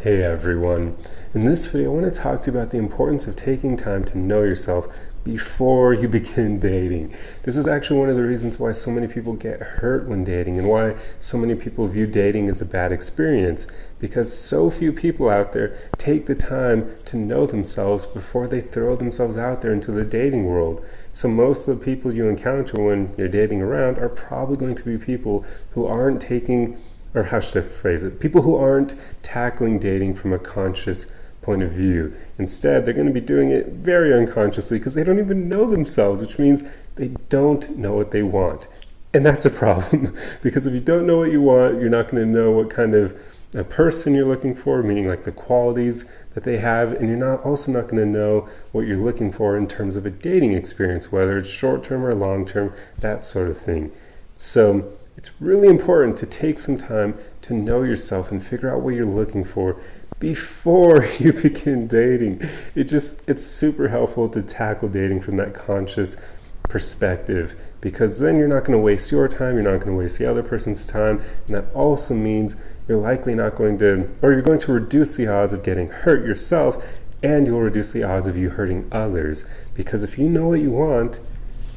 Hey everyone. In this video, I want to talk to you about the importance of taking time to know yourself before you begin dating. This is actually one of the reasons why so many people get hurt when dating and why so many people view dating as a bad experience, because so few people out there take the time to know themselves before they throw themselves out there into the dating world. So most of the people you encounter when you're dating around are probably going to be people who aren't taking, or how should I phrase it, people who aren't tackling dating from a conscious point of view. Instead, they're going to be doing it very unconsciously because they don't even know themselves, which means they don't know what they want. And that's a problem because if you don't know what you want, you're not going to know what kind of a person you're looking for, meaning like the qualities that they have, and you're also not going to know what you're looking for in terms of a dating experience, whether it's short-term or long-term, that sort of thing. So it's really important to take some time to know yourself and figure out what you're looking for before you begin dating. It's super helpful to tackle dating from that conscious perspective, because then you're not going to waste your time, you're not going to waste the other person's time, and that also means you're likely not going to, or you're going to reduce the odds of getting hurt yourself, and you'll reduce the odds of you hurting others. Because if you know what you want,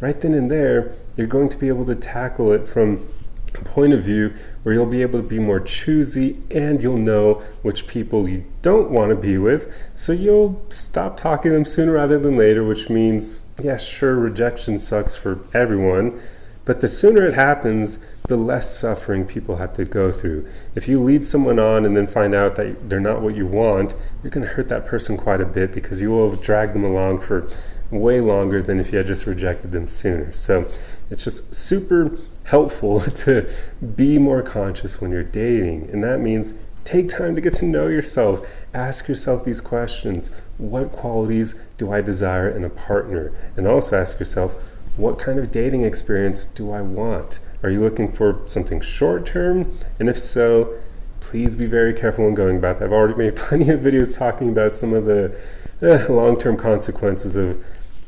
right then and there, you're going to be able to tackle it from a point of view where you'll be able to be more choosy, and you'll know which people you don't want to be with, so you'll stop talking to them sooner rather than later, which means, yeah, sure, rejection sucks for everyone, but the sooner it happens, the less suffering people have to go through. If you lead someone on and then find out that they're not what you want, you're going to hurt that person quite a bit, because you will have dragged them along for way longer than if you had just rejected them sooner. So it's just super helpful to be more conscious when you're dating, and that means take time to get to know yourself. Ask yourself these questions: what qualities do I desire in a partner? And also ask yourself, what kind of dating experience do I want? Are you looking for something short term? And if so, please be very careful when going about that. I've already made plenty of videos talking about some of the long-term consequences of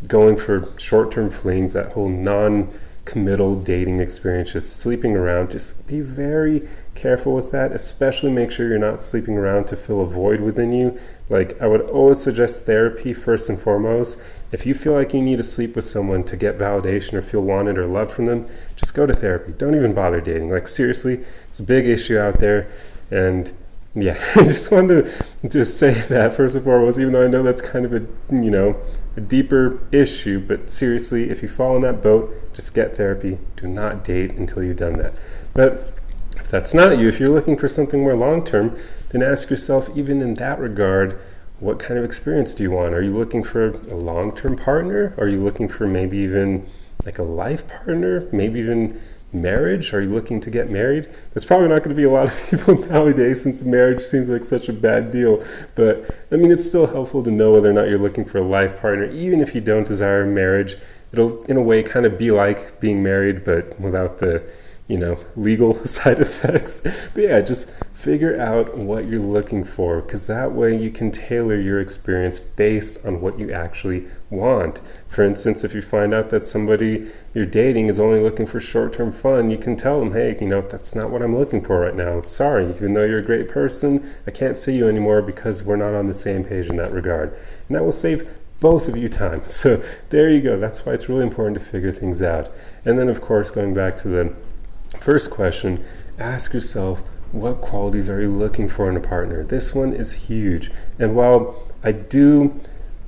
going for short-term flings, that whole non-committal dating experience, just sleeping around. Just be very careful with that, especially make sure you're not sleeping around to fill a void within you. Like, I would always suggest therapy first and foremost. If you feel like you need to sleep with someone to get validation or feel wanted or loved from them, just go to therapy. Don't even bother dating. Like, seriously, it's a big issue out there. And yeah, I just wanted to say that first and foremost, even though I know that's kind of a deeper issue, but seriously, if you fall in that boat, just get therapy. Do not date until you've done that. But if that's not you, if you're looking for something more long-term, then ask yourself, even in that regard, what kind of experience do you want? Are you looking for a long-term partner? Are you looking for maybe even like a life partner? Maybe even marriage? Are you looking to get married? That's probably not going to be a lot of people nowadays, since marriage seems like such a bad deal. But I mean, it's still helpful to know whether or not you're looking for a life partner. Even if you don't desire marriage, it'll in a way kind of be like being married, but without the legal side effects. But yeah, just figure out what you're looking for, because that way you can tailor your experience based on what you actually want. For instance, if you find out that somebody you're dating is only looking for short-term fun, you can tell them, hey, that's not what I'm looking for right now. Sorry, even though you're a great person, I can't see you anymore because we're not on the same page in that regard. And that will save both of you time. So there you go. That's why it's really important to figure things out. And then, of course, going back to the first question, ask yourself, what qualities are you looking for in a partner? This one is huge. And while I do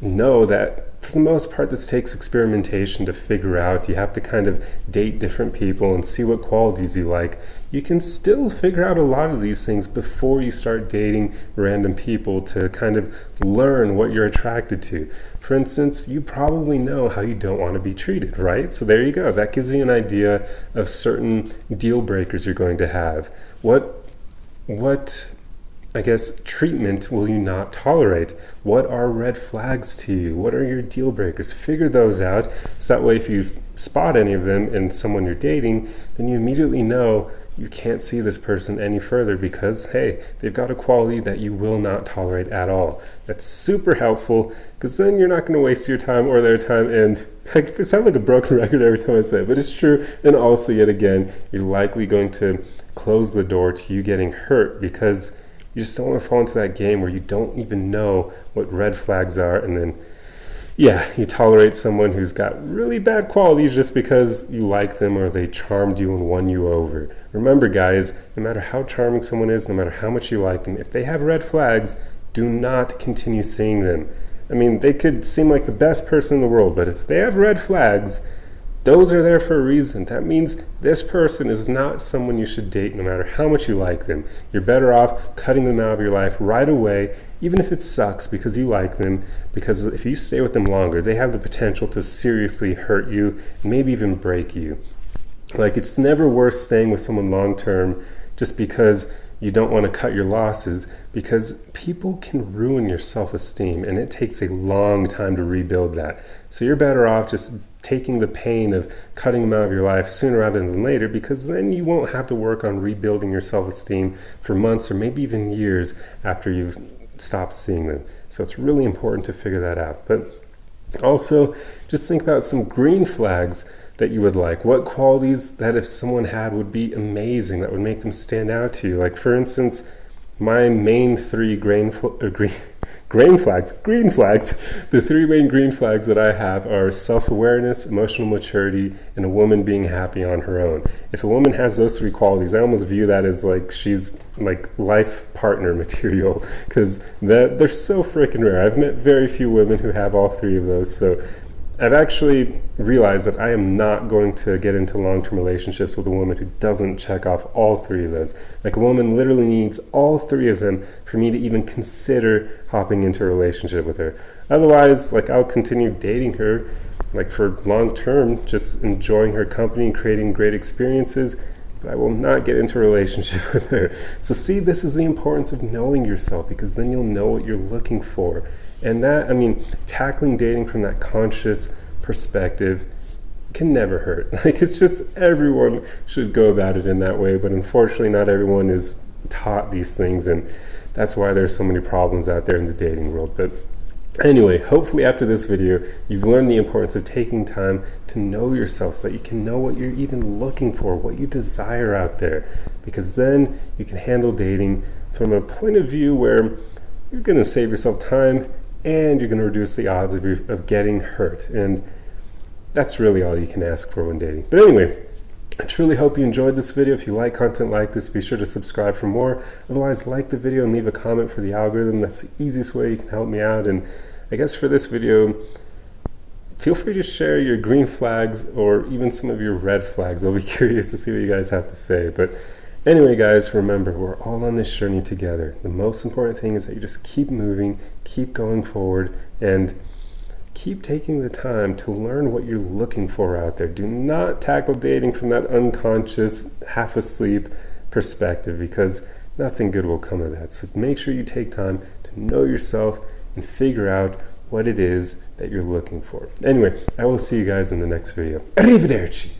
know that for the most part this takes experimentation to figure out, you have to kind of date different people and see what qualities you like, you can still figure out a lot of these things before you start dating random people to kind of learn what you're attracted to. For instance, you probably know how you don't want to be treated, right? So there you go. That gives you an idea of certain deal breakers you're going to have. What treatment will you not tolerate? What are red flags to you? What are your deal breakers? Figure those out, so that way if you spot any of them in someone you're dating, then you immediately know you can't see this person any further, because, hey, they've got a quality that you will not tolerate at all. That's super helpful, because then you're not going to waste your time or their time, and I sound like a broken record every time I say it, but it's true. And also, yet again, you're likely going to close the door to you getting hurt, because You just don't want to fall into that game where you don't even know what red flags are, and then yeah, you tolerate someone who's got really bad qualities just because you like them or they charmed you and won you over. Remember, guys, no matter how charming someone is, no matter how much you like them, if they have red flags, do not continue seeing them. I mean, they could seem like the best person in the world, but if they have red flags, those are there for a reason. That means this person is not someone you should date no matter how much you like them. You're better off cutting them out of your life right away, even if it sucks because you like them, because if you stay with them longer, they have the potential to seriously hurt you, maybe even break you. Like, it's never worth staying with someone long term just because you don't want to cut your losses, because people can ruin your self-esteem and it takes a long time to rebuild that. So you're better off just taking the pain of cutting them out of your life sooner rather than later, because then you won't have to work on rebuilding your self-esteem for months or maybe even years after you've stopped seeing them. So it's really important to figure that out. But also, just think about some green flags that you would like. What qualities that if someone had would be amazing, that would make them stand out to you. Like, for instance, my main three green flags, the three main green flags that I have are self-awareness, emotional maturity, and a woman being happy on her own. If a woman has those three qualities, I almost view that as like she's like life partner material, because they're so freaking rare. I've met very few women who have all three of those, so I've actually realized that I am not going to get into long-term relationships with a woman who doesn't check off all three of those. Like, a woman literally needs all three of them for me to even consider hopping into a relationship with her. Otherwise, like, I'll continue dating her, like, for long-term, just enjoying her company and creating great experiences, but I will not get into a relationship with her. So see, this is the importance of knowing yourself, because then you'll know what you're looking for. And that, I mean, tackling dating from that conscious perspective can never hurt. Like, it's just, everyone should go about it in that way, but unfortunately not everyone is taught these things, and that's why there's so many problems out there in the dating world. But anyway, hopefully after this video, you've learned the importance of taking time to know yourself so that you can know what you're even looking for, what you desire out there, because then you can handle dating from a point of view where you're going to save yourself time and you're going to reduce the odds of getting hurt. And that's really all you can ask for when dating. But anyway, I truly hope you enjoyed this video. If you like content like this, be sure to subscribe for more. Otherwise, like the video and leave a comment for the algorithm. That's the easiest way you can help me out. And I guess for this video, feel free to share your green flags or even some of your red flags. I'll be curious to see what you guys have to say. But anyway, guys, remember, we're all on this journey together. The most important thing is that you just keep moving, keep going forward, and keep taking the time to learn what you're looking for out there. Do not tackle dating from that unconscious, half asleep perspective, because nothing good will come of that. So make sure you take time to know yourself and figure out what it is that you're looking for. Anyway, I will see you guys in the next video. Arrivederci!